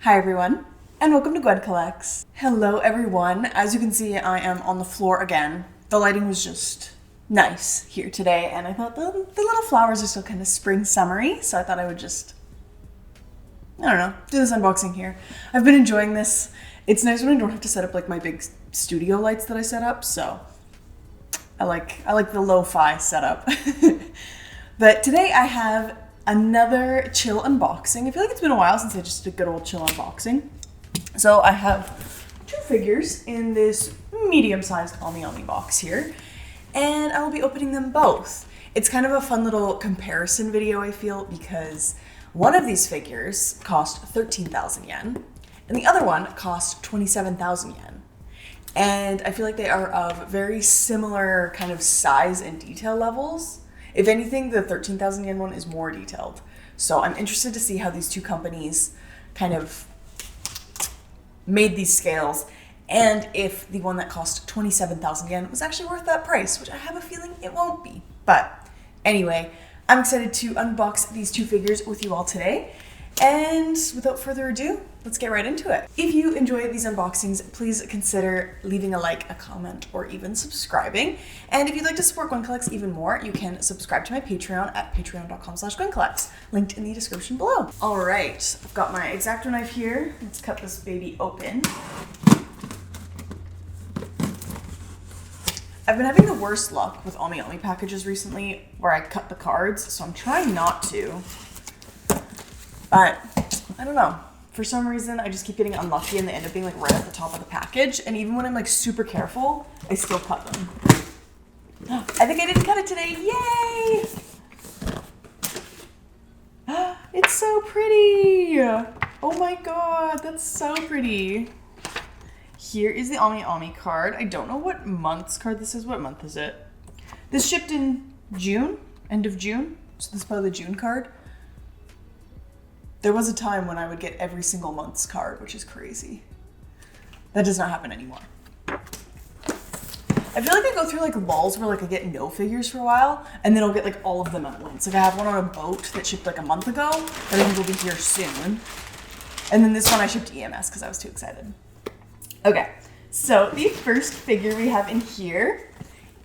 Hi everyone, and welcome to Gwyn Collects. Hello everyone. As you can see, I am on the floor again. The lighting was just nice here today, and I thought the little flowers are still kind of spring summery, so I thought I would just, do this unboxing here. I've been enjoying this. It's nice when I don't have to set up like my big studio lights that I set up, so I like the lo-fi setup. But today I have another chill unboxing. I feel like it's been a while since I just did a good old chill unboxing. So I have two figures in this medium-sized Maomao box here, and I will be opening them both. It's kind of a fun little comparison video, I feel, because one of these figures cost 13,000 yen, and the other one cost 27,000 yen. And I feel like they are of very similar kind of size and detail levels. If anything, the 13,000 yen one is more detailed. So I'm interested to see how these two companies kind of made these scales, and if the one that cost 27,000 yen was actually worth that price, which I have a feeling it won't be. But anyway, I'm excited to unbox these two figures with you all today. And without further ado, let's get right into it. If you enjoy these unboxings, please consider leaving a like, a comment, or even subscribing. And if you'd like to support Gwyn Collects even more, you can subscribe to my Patreon at patreon.com/GwynCollects, linked in the description below. All right, I've got my X-Acto knife here. Let's cut this baby open. I've been having the worst luck with Maomao packages recently where I cut the cards, so I'm trying not to. But I don't know. For some reason, I just keep getting unlucky and they end up being like right at the top of the package. And even when I'm like super careful, I still cut them. I think I didn't cut it today. Yay! It's so pretty. Oh my god, that's so pretty. Here is the Maomao card. I don't know what month's card this is. What month is it? This shipped in June, end of June. So this is probably the June card. There was a time when I would get every single month's card, which is crazy. That does not happen anymore. I feel like I go through like lulls where like I get no figures for a while, and then I'll get like all of them at once. Like I have one on a boat that shipped like a month ago, that I think will be here soon. And then this one I shipped EMS because I was too excited. Okay, so the first figure we have in here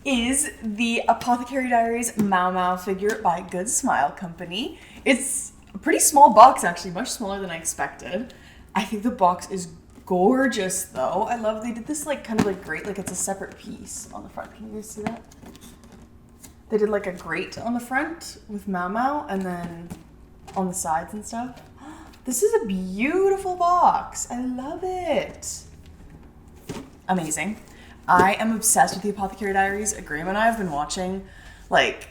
is the Apothecary Diaries Maomao figure by Good Smile Company. It's a pretty small box, actually, much smaller than I expected. I think the box is gorgeous, though. I love they did this like kind of like grate, like it's a separate piece on the front. Can you guys see that? They did like a grate on the front with Maomao, and then on the sides and stuff. This is a beautiful box. I love it. Amazing. I am obsessed with the Apothecary Diaries. Graham and I have been watching like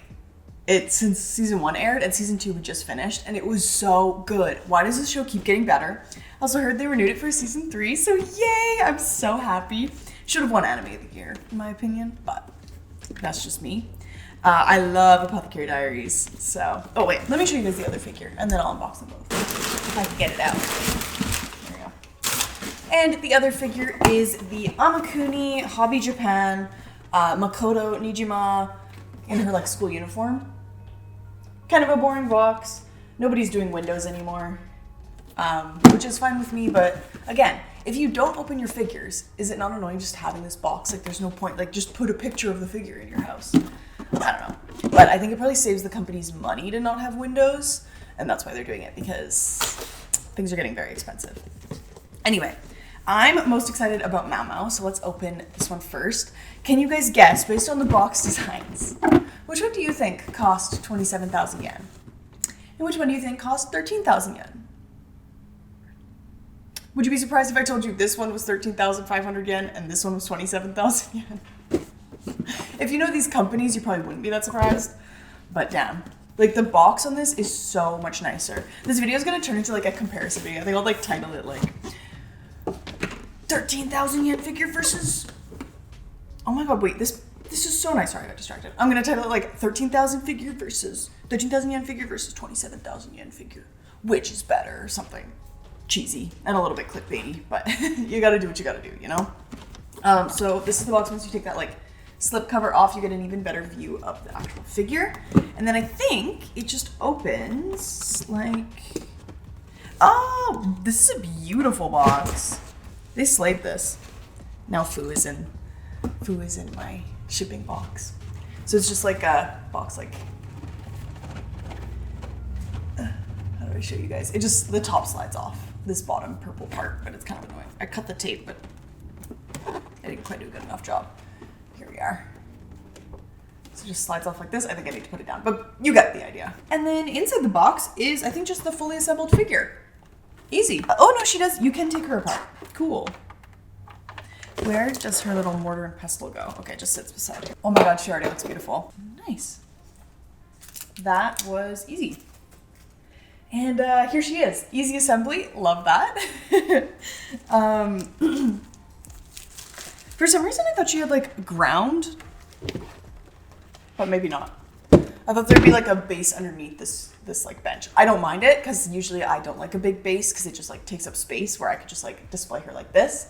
it since season 1 aired, and season 2 we just finished, and it was so good. Why does this show keep getting better? Also heard they renewed it for season 3, so yay! I'm so happy. Should have won Anime of the Year, in my opinion, but that's just me. I love Apothecary Diaries, so... Oh wait, let me show you guys the other figure, and then I'll unbox them both, if I can get it out. There we go. And the other figure is the Amakuni Hobby Japan Makoto Niijima in her like school uniform. Kind of a boring box. Nobody's doing windows anymore, which is fine with me. But again, if you don't open your figures, is it not annoying just having this box? Like there's no point, like just put a picture of the figure in your house. I don't know. But I think it probably saves the company's money to not have windows, and that's why they're doing it, because things are getting very expensive. Anyway, I'm most excited about Maomao, so let's open this one first. Can you guys guess, based on the box designs, which one do you think cost 27,000 yen? And which one do you think cost 13,000 yen? Would you be surprised if I told you this one was 13,500 yen and this one was 27,000 yen? If you know these companies, you probably wouldn't be that surprised, but damn. Like the box on this is so much nicer. This video is going to turn into like a comparison video. I think I'll like title it like 13,000 yen figure versus... Oh my god, wait, this is so nice. Sorry, I got distracted. I'm gonna title it like 13,000 figure versus 13,000 yen figure versus 27,000 yen figure. Which is better, or something cheesy and a little bit clickbaity, but you gotta do what you gotta do, you know? So this is the box. Once you take that like slip cover off, you get an even better view of the actual figure. And then I think it just opens like... Oh, this is a beautiful box. They slayed this. Now Fu is in my shipping box. So it's just like a box like, how do I show you guys? It just, the top slides off, this bottom purple part, but it's kind of annoying. I cut the tape, but I didn't quite do a good enough job. Here we are. So it just slides off like this. I think I need to put it down, but you get the idea. And then inside the box is, I think, just the fully assembled figure. Easy. Oh no, she does, you can take her apart. Cool. Where does her little mortar and pestle go? Okay, it just sits beside her. Oh my god, she already looks beautiful. Nice. That was easy. And here she is. Easy assembly. Love that. For some reason, I thought she had like ground, but maybe not. I thought there'd be like a base underneath this like bench. I don't mind it because usually I don't like a big base because it just like takes up space where I could just like display her like this.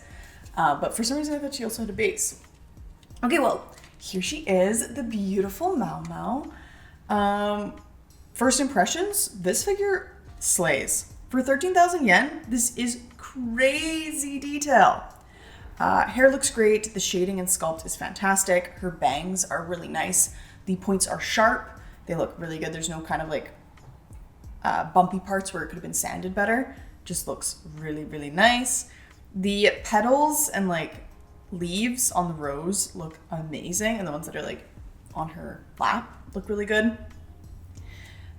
But for some reason I thought she also had a base. Okay, well, here she is, the beautiful Maomao. First impressions, this figure slays. For 13,000 yen, this is crazy detail. Hair looks great, the shading and sculpt is fantastic, her bangs are really nice, the points are sharp, they look really good. There's no kind of like bumpy parts where it could have been sanded better. Just looks really, really nice. The petals and like leaves on the rose look amazing, and the ones that are like on her lap look really good.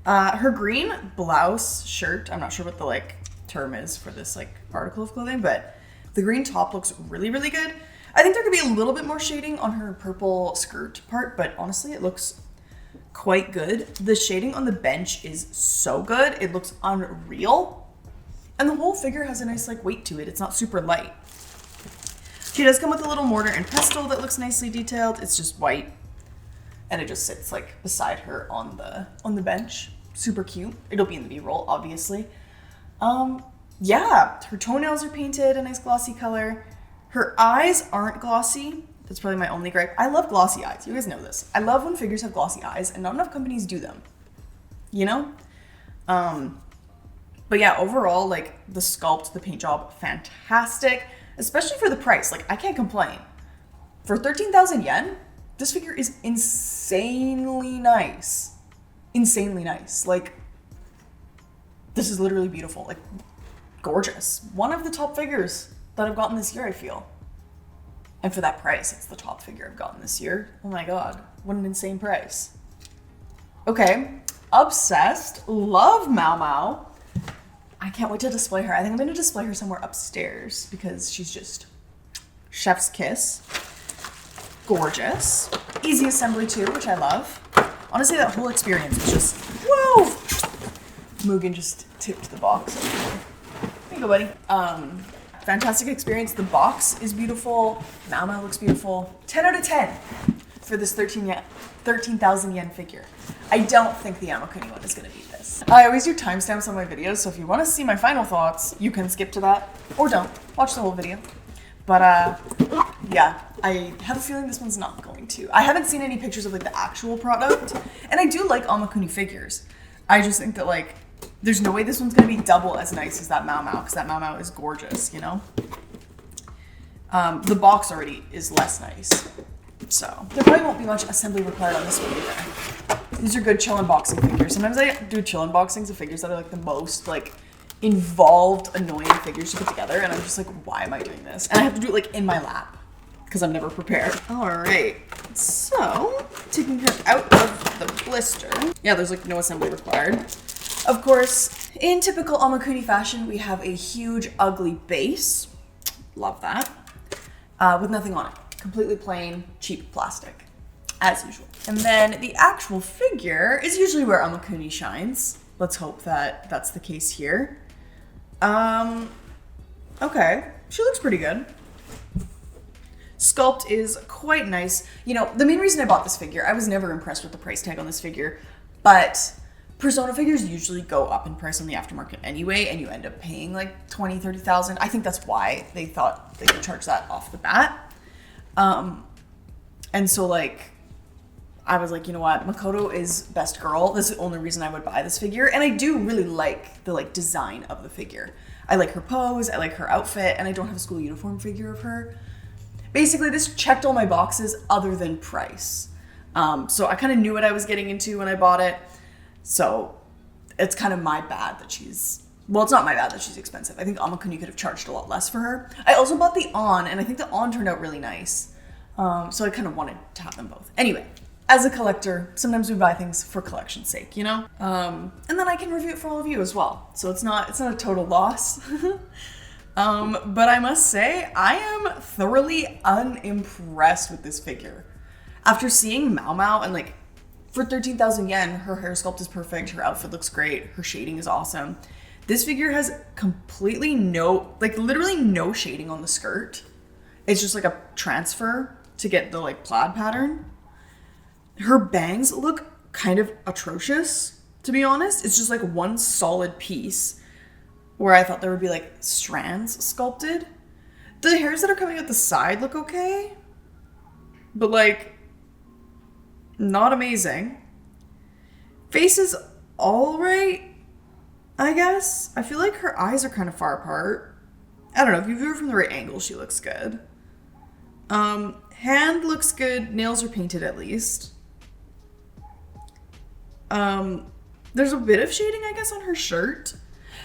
Her green blouse shirt, I'm not sure what the like term is for this like article of clothing, but the green top looks really, really good. I think there could be a little bit more shading on her purple skirt part, but honestly, it looks quite good. The shading on the bench is so good. It looks unreal. And the whole figure has a nice like weight to it. It's not super light. She does come with a little mortar and pestle that looks nicely detailed. It's just white. And it just sits like beside her on the bench. Super cute. It'll be in the B-roll, obviously. Yeah, her toenails are painted a nice glossy color. Her eyes aren't glossy. That's probably my only gripe. I love glossy eyes. You guys know this. I love when figures have glossy eyes, and not enough companies do them. You know? But yeah, overall, like the sculpt, the paint job, fantastic. Especially for the price. Like, I can't complain. For 13,000 yen, this figure is insanely nice. Insanely nice. Like, this is literally beautiful. Like, gorgeous. One of the top figures that I've gotten this year, I feel. And for that price, it's the top figure I've gotten this year. Oh my god, what an insane price. Okay, obsessed. Love Maomao. I can't wait to display her. I think I'm gonna display her somewhere upstairs because she's just chef's kiss. Gorgeous. Easy assembly too, which I love. Honestly, that whole experience was just, whoa! Mugen just tipped the box. There you go, buddy. Fantastic experience. The box is beautiful. Maomao looks beautiful. 10 out of 10 for this 13,000 yen figure. I don't think the Amakuni one is going to beat this. I always do timestamps on my videos, so if you want to see my final thoughts, you can skip to that or don't. Watch the whole video. But yeah, I have a feeling this one's not going to. I haven't seen any pictures of like the actual product, and I do like Amakuni figures. I just think that like there's no way this one's going to be double as nice as that Maomao, because that Maomao is gorgeous, you know? The box already is less nice. So there probably won't be much assembly required on this one either. These are good chill unboxing figures. Sometimes I do chill unboxings of figures that are like the most like involved, annoying figures to put together, and I'm just like, why am I doing this? And I have to do it like in my lap because I'm never prepared. All right, so taking her out of the blister. Yeah, there's like no assembly required. Of course, in typical Amakuni fashion, we have a huge, ugly base. Love that. With nothing on it. Completely plain, cheap plastic, as usual. And then the actual figure is usually where Amakuni shines. Let's hope that that's the case here. Okay, she looks pretty good. Sculpt is quite nice. You know, the main reason I bought this figure, I was never impressed with the price tag on this figure, but Persona figures usually go up in price on the aftermarket anyway, and you end up paying like 20, 30,000. I think that's why they thought they could charge that off the bat. And so like, I was like, you know what, Makoto is best girl. This is the only reason I would buy this figure. And I do really like the like design of the figure. I like her pose, I like her outfit, and I don't have a school uniform figure of her. Basically, this checked all my boxes other than price. So I kind of knew what I was getting into when I bought it. So it's kind of my bad that she's, well, it's not my bad that she's expensive. I think Amakuni could have charged a lot less for her. I also bought the On, and I think the On turned out really nice. So I kind of wanted to have them both. Anyway. As a collector, sometimes we buy things for collection's sake, you know? And then I can review it for all of you as well. So it's not a total loss. But I must say, I am thoroughly unimpressed with this figure. After seeing Maomao and like, for 13,000 yen, her hair sculpt is perfect, her outfit looks great, her shading is awesome. This figure has completely no, like literally no shading on the skirt. It's just like a transfer to get the like plaid pattern. Her bangs look kind of atrocious, to be honest. It's just like one solid piece where I thought there would be like strands sculpted. The hairs that are coming out the side look okay, but like not amazing. Face is all right, I guess. I feel like her eyes are kind of far apart. I don't know, if you view her from the right angle, she looks good. Hand looks good, nails are painted at least. There's a bit of shading, I guess, on her shirt.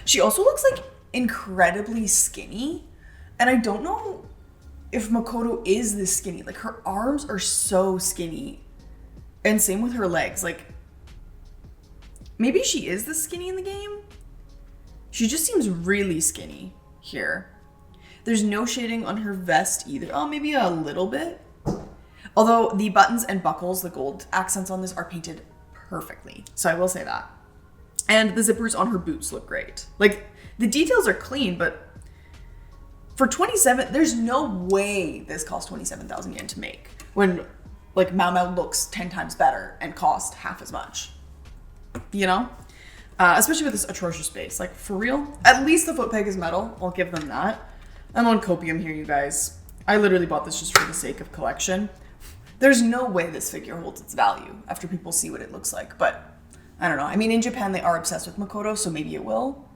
She also looks like incredibly skinny. And I don't know if Makoto is this skinny. Like her arms are so skinny. And same with her legs. Like maybe she is this skinny in the game. She just seems really skinny here. There's no shading on her vest either. Oh, maybe a little bit. Although the buttons and buckles, the gold accents on this are painted perfectly. So I will say that. And the zippers on her boots look great. Like the details are clean, but for 27, there's no way this cost 27,000 yen to make when like Maomao looks 10 times better and cost half as much, you know? Especially with this atrocious base, like for real. At least the foot peg is metal. I'll give them that. I'm on copium here, you guys. I literally bought this just for the sake of collection. There's no way this figure holds its value after people see what it looks like, but I don't know. I mean, in Japan, they are obsessed with Makoto, so maybe it will.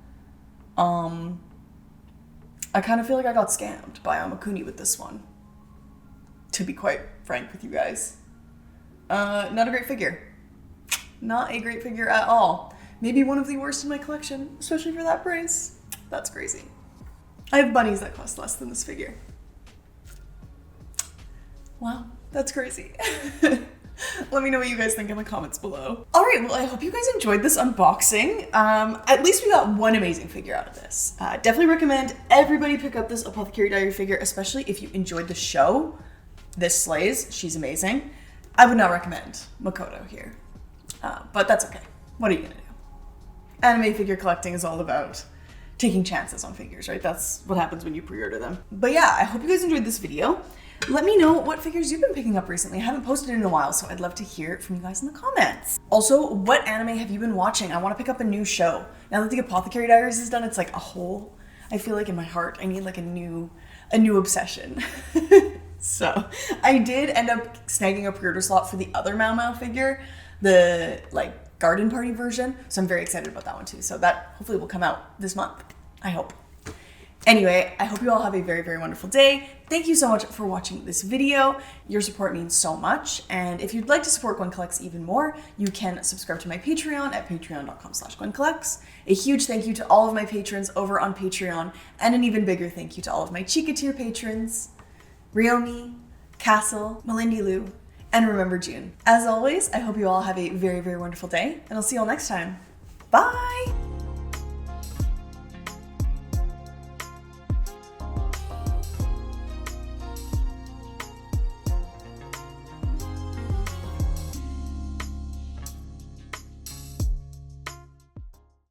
I kind of feel like I got scammed by Amakuni with this one, to be quite frank with you guys. Not a great figure. Not a great figure at all. Maybe one of the worst in my collection, especially for that price. That's crazy. I have bunnies that cost less than this figure. Wow, that's crazy. Let me know what you guys think in the comments below. All right, well, I hope you guys enjoyed this unboxing. At least we got one amazing figure out of this. Definitely recommend everybody pick up this Apothecary Diary figure, especially if you enjoyed the show. This slays, she's amazing. I would not recommend Makoto here, but that's okay. What are you gonna do? Anime figure collecting is all about taking chances on figures, right? That's what happens when you pre-order them. But yeah, I hope you guys enjoyed this video. Let me know what figures you've been picking up recently. I haven't posted in a while, so I'd love to hear it from you guys in the comments. Also, what anime have you been watching? I want to pick up a new show. Now that the Apothecary Diaries is done, it's like a whole, I feel like in my heart, I need like a new obsession. So I did end up snagging a pre-order slot for the other Maomao figure, the like garden party version. So I'm very excited about that one too. So that hopefully will come out this month, I hope. Anyway, I hope you all have a very, very wonderful day. Thank you so much for watching this video. Your support means so much. And if you'd like to support Gwyn Collects even more, you can subscribe to my Patreon at patreon.com/GwynCollects. A huge thank you to all of my patrons over on Patreon, and an even bigger thank you to all of my Chica tier patrons, Ryomi, Castle, Melindy Lou, and Remember June. As always, I hope you all have a very, very wonderful day, and I'll see you all next time. Bye!